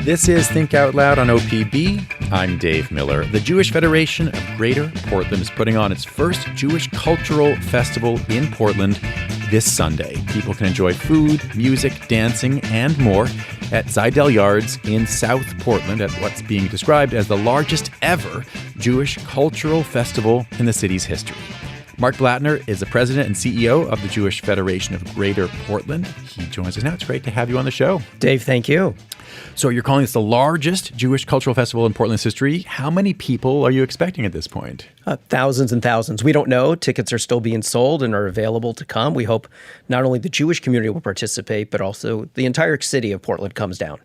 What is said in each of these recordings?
This is Think Out Loud on OPB. I'm Dave Miller. The Jewish Federation of Greater Portland is putting on its first Jewish Cultural Festival in Portland this Sunday. People can enjoy food, music, dancing, and more at Zidell Yards in South Portland at what's being described as the largest ever Jewish cultural festival in the city's history. Mark Blattner is the president and CEO of the Jewish Federation of Greater Portland. He joins us now. It's great to have you on the show. Dave, thank you. So you're calling this the largest Jewish cultural festival in Portland's history. How many people are you expecting at this point? Thousands and thousands. We don't know. Tickets are still being sold and are available to come. We hope not only the Jewish community will participate, but also the entire city of Portland comes down.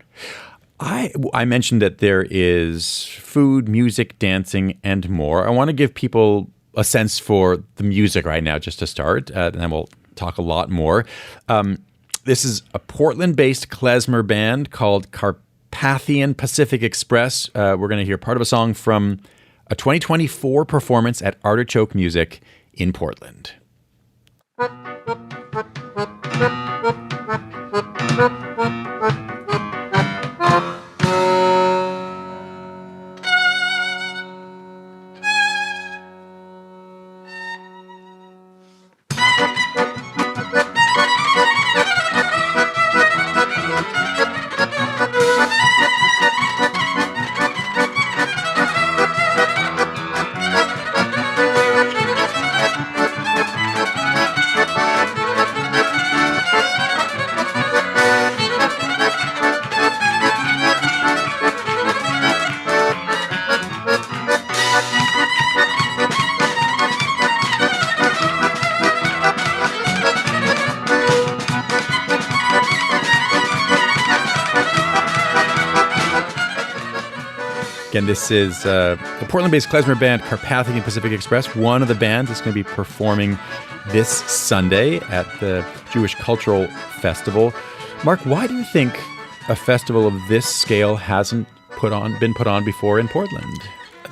I mentioned that there is food, music, dancing, and more. I want to give people a sense for the music right now, just to start, and then we'll talk a lot more. This is a Portland-based klezmer band called Carpathian Pacific Express. We're going to hear part of a song from a 2024 performance at Artichoke Music in Portland. Again, this is the Portland-based klezmer band Carpathian Pacific Express, one of the bands that's going to be performing this Sunday at the Jewish Cultural Festival. Mark, why do you think a festival of this scale hasn't been put on before in Portland?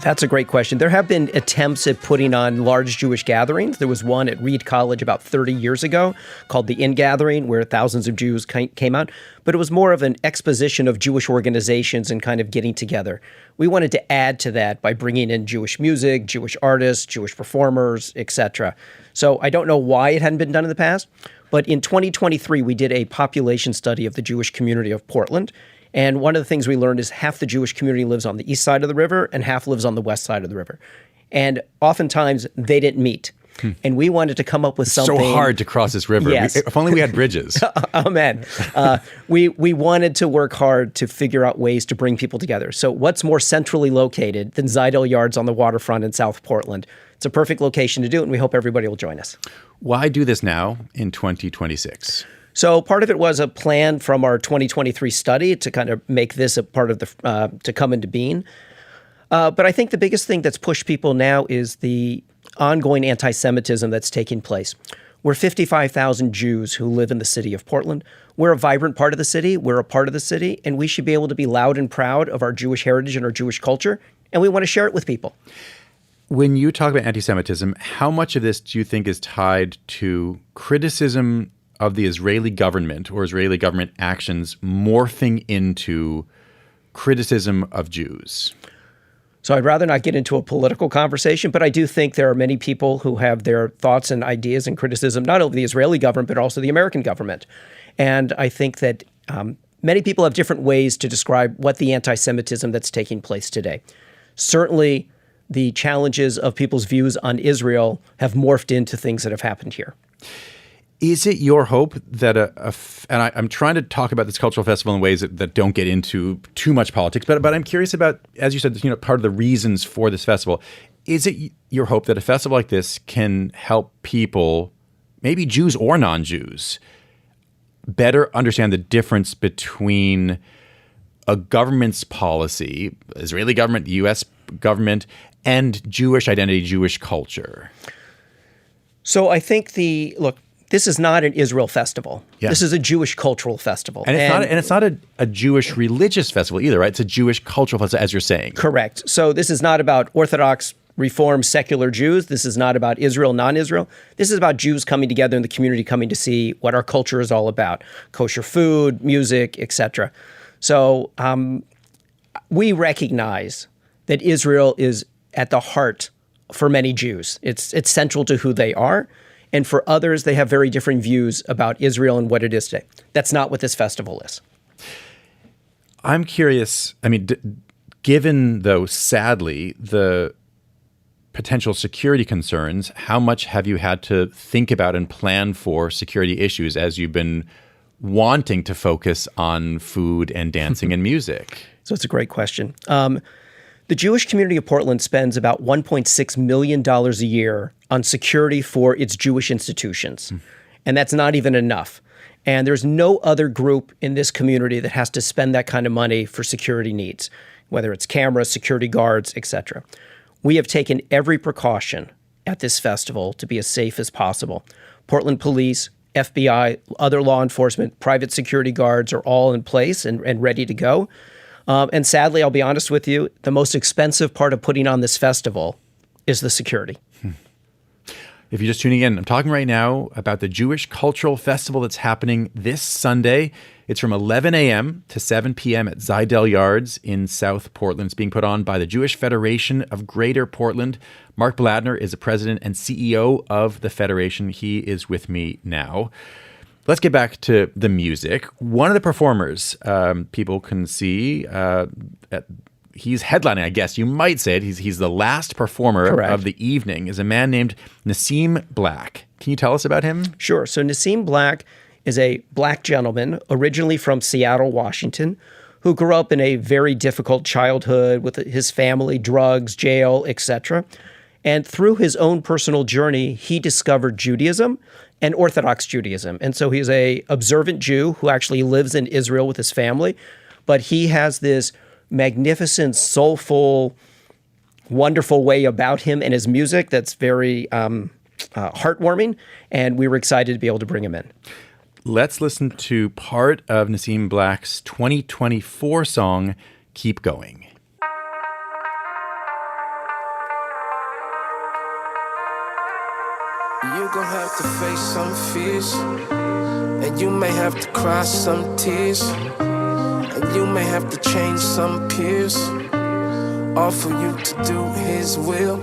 That's a great question. There have been attempts at putting on large Jewish gatherings. There was one at Reed College about 30 years ago called the In-Gathering, where thousands of Jews came out. But it was more of an exposition of Jewish organizations and kind of getting together. We wanted to add to that by bringing in Jewish music, Jewish artists, Jewish performers, etc. So I don't know why it hadn't been done in the past, but in 2023, we did a population study of the Jewish community of Portland. And one of the things we learned is half the Jewish community lives on the east side of the river and half lives on the west side of the river. And oftentimes they didn't meet. And we wanted to come up with something. So hard to cross this river. Yes. If only we had bridges. Amen. We wanted to work hard to figure out ways to bring people together. So what's more centrally located than Zidell Yards on the waterfront in South Portland? It's a perfect location to do it, and we hope everybody will join us. Why do this now in 2026? So part of it was a plan from our 2023 study to kind of make this a part of to come into being. But I think the biggest thing that's pushed people now is the ongoing anti-Semitism that's taking place. We're 55,000 Jews who live in the city of Portland. We're a vibrant part of the city. We're a part of the city, and we should be able to be loud and proud of our Jewish heritage and our Jewish culture, and we want to share it with people. When you talk about anti-Semitism, how much of this do you think is tied to criticism of the Israeli government or Israeli government actions morphing into criticism of Jews? So I'd rather not get into a political conversation, but I do think there are many people who have their thoughts and ideas and criticism, not only of the Israeli government, but also the American government. And I think that many people have different ways to describe what the anti-Semitism that's taking place today. Certainly, the challenges of people's views on Israel have morphed into things that have happened here. Is it your hope that and I'm trying to talk about this cultural festival in ways that don't get into too much politics, but I'm curious about, as you said, part of the reasons for this festival. Is it your hope that a festival like this can help people, maybe Jews or non-Jews, better understand the difference between a government's policy, Israeli government, the U.S. government, and Jewish identity, Jewish culture? So I think this is not an Israel festival. Yeah. This is a Jewish cultural festival. And it's not a Jewish religious festival either, right? It's a Jewish cultural festival, as you're saying. Correct. So this is not about Orthodox Reform secular Jews. This is not about Israel, non-Israel. This is about Jews coming together in the community, coming to see what our culture is all about: kosher food, music, etc. So we recognize that Israel is at the heart for many Jews. It's central to who they are. And for others, they have very different views about Israel and what it is today. That's not what this festival is. I'm curious, I mean, given, though, sadly, the potential security concerns, how much have you had to think about and plan for security issues as you've been wanting to focus on food and dancing and music? So it's a great question. The Jewish community of Portland spends about $1.6 million a year on security for its Jewish institutions. And that's not even enough. And there's no other group in this community that has to spend that kind of money for security needs, whether it's cameras, security guards, etc. We have taken every precaution at this festival to be as safe as possible. Portland Police, FBI, other law enforcement, private security guards are all in place and ready to go. And sadly, I'll be honest with you, the most expensive part of putting on this festival is the security. If you're just tuning in, I'm talking right now about the Jewish Cultural Festival that's happening this Sunday. It's from 11 a.m. to 7 p.m. at Zidell Yards in South Portland. It's being put on by the Jewish Federation of Greater Portland. Mark Bladner is the president and CEO of the Federation. He is with me now. Let's get back to the music. One of the performers people can see, he's headlining, I guess you might say it. He's the last performer Correct. Of the evening, is a man named Nassim Black. Can you tell us about him? Sure. So Nassim Black is a black gentleman originally from Seattle, Washington, who grew up in a very difficult childhood with his family, drugs, jail, etc. And through his own personal journey, he discovered Judaism and Orthodox Judaism. And so he's a observant Jew who actually lives in Israel with his family. But he has this magnificent, soulful, wonderful way about him and his music that's very heartwarming. And we were excited to be able to bring him in. Let's listen to part of Nassim Black's 2024 song, Keep Going. You're gonna have to face some fears, and you may have to cry some tears, and you may have to change some peers, all for you to do his will.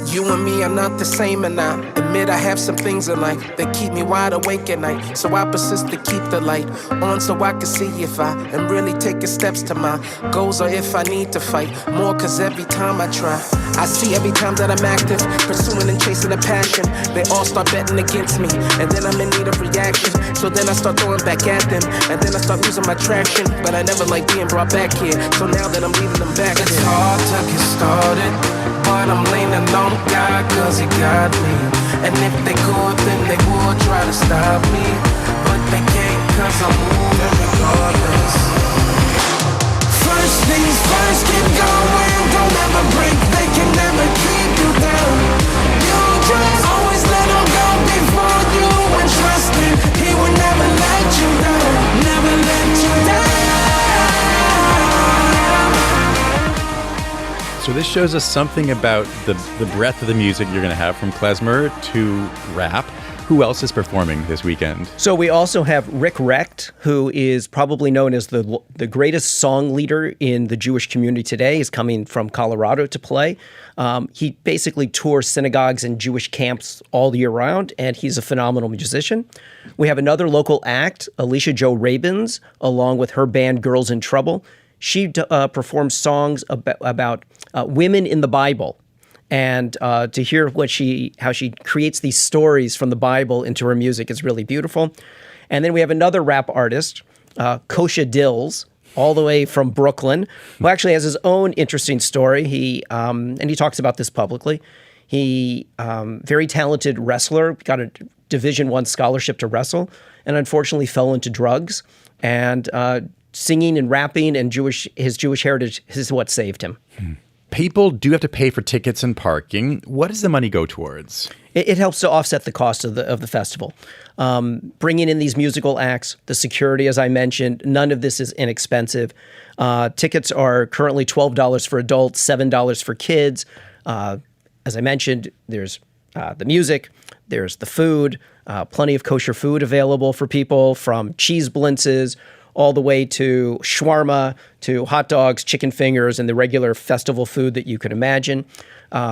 You and me are not the same, and I admit I have some things in life that keep me wide awake at night. So I persist to keep the light on so I can see if I am really taking steps to my goals, or if I need to fight more, cause every time I try, I see every time that I'm active, pursuing and chasing a passion, they all start betting against me, and then I'm in need of reaction. So then I start throwing back at them, and then I start losing my traction. But I never like being brought back here, so now that I'm leaving them back, it's hard to get started, but I'm leaning on God, cause he got me. And if they could, then they would try to stop me, but they can't, cause I'm moving regardless. First things first, keep going, don't ever break, they can never keep you down. You just always let them go before you, and trust him, he will never let you down, never let you down. So this shows us something about the breadth of the music you're going to have, from klezmer to rap. Who else is performing this weekend? So we also have Rick Recht, who is probably known as the greatest song leader in the Jewish community today. He's coming from Colorado to play. He basically tours synagogues and Jewish camps all year round, and he's a phenomenal musician. We have another local act, Alicia Jo Rabins, along with her band Girls in Trouble. She performs songs about women in the Bible. And to hear how she creates these stories from the Bible into her music is really beautiful. And then we have another rap artist, Kosha Dills, all the way from Brooklyn, who actually has his own interesting story. He talks about this publicly. He very talented wrestler, got a Division I scholarship to wrestle, and unfortunately fell into drugs. And singing and rapping and his Jewish heritage is what saved him. People do have to pay for tickets and parking. What does the money go towards? It helps to offset the cost of the festival. Bringing in these musical acts, the security, as I mentioned, none of this is inexpensive. Tickets are currently $12 for adults, $7 for kids. As I mentioned, there's the music, there's the food, plenty of kosher food available for people, from cheese blintzes all the way to shawarma, to hot dogs, chicken fingers, and the regular festival food that you could imagine.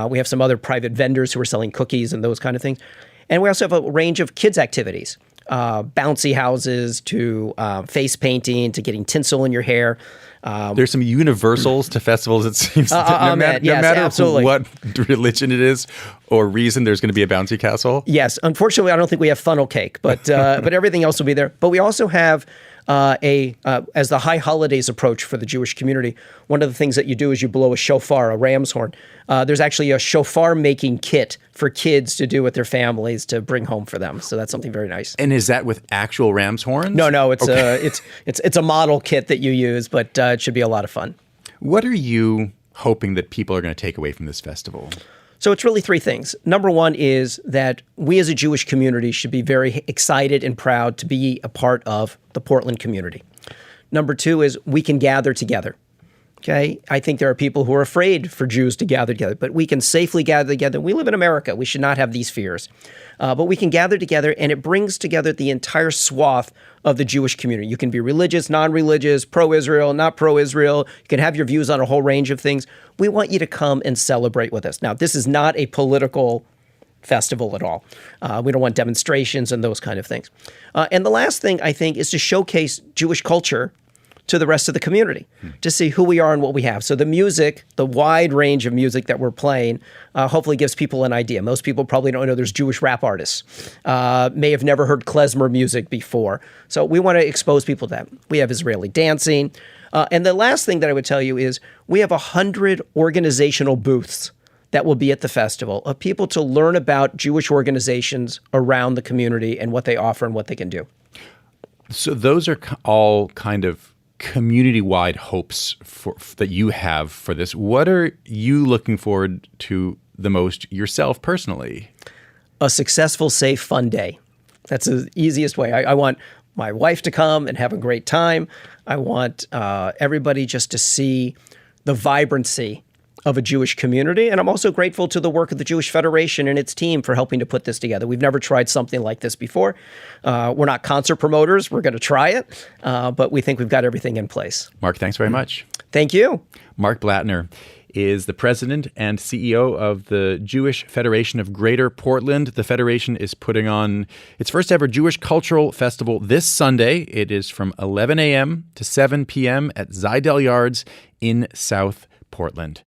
We have some other private vendors who are selling cookies and those kind of things. And we also have a range of kids' activities, bouncy houses to face painting to getting tinsel in your hair. There's some universals to festivals, it seems. No matter absolutely. What religion it is or reason, there's going to be a bouncy castle. Yes. Unfortunately, I don't think we have funnel cake, but everything else will be there. But we also have as the high holidays approach for the Jewish community, one of the things that you do is you blow a shofar, a ram's horn. There's actually a shofar making kit for kids to do with their families to bring home for them. So that's something very nice. And is that with actual ram's horns? No, it's it's a model kit that you use, but it should be a lot of fun. What are you hoping that people are going to take away from this festival? So it's really three things. Number one is that we as a Jewish community should be very excited and proud to be a part of the Portland community. Number two is we can gather together. Okay, I think there are people who are afraid for Jews to gather together, but we can safely gather together. We live in America. We should not have these fears. But we can gather together, and it brings together the entire swath of the Jewish community. You can be religious, non-religious, pro-Israel, not pro-Israel. You can have your views on a whole range of things. We want you to come and celebrate with us. Now, this is not a political festival at all. We don't want demonstrations and those kind of things. And the last thing, I think, is to showcase Jewish culture to the rest of the community, to see who we are and what we have. So the music, the wide range of music that we're playing, hopefully gives people an idea. Most people probably don't know there's Jewish rap artists, may have never heard klezmer music before. So we want to expose people to that. We have Israeli dancing. And the last thing that I would tell you is we have 100 organizational booths that will be at the festival of people to learn about Jewish organizations around the community and what they offer and what they can do. So those are all kind of community-wide hopes that you have for this. What are you looking forward to the most yourself personally? A successful, safe, fun day. That's the easiest way. I want my wife to come and have a great time. I want everybody just to see the vibrancy of a Jewish community. And I'm also grateful to the work of the Jewish Federation and its team for helping to put this together. We've never tried something like this before. We're not concert promoters. We're going to try it, but we think we've got everything in place. Mark, thanks very much. Thank you. Mark Blattner is the president and CEO of the Jewish Federation of Greater Portland. The Federation is putting on its first ever Jewish Cultural Festival this Sunday. It is from 11 a.m. to 7 p.m. at Zidell Yards in South Portland.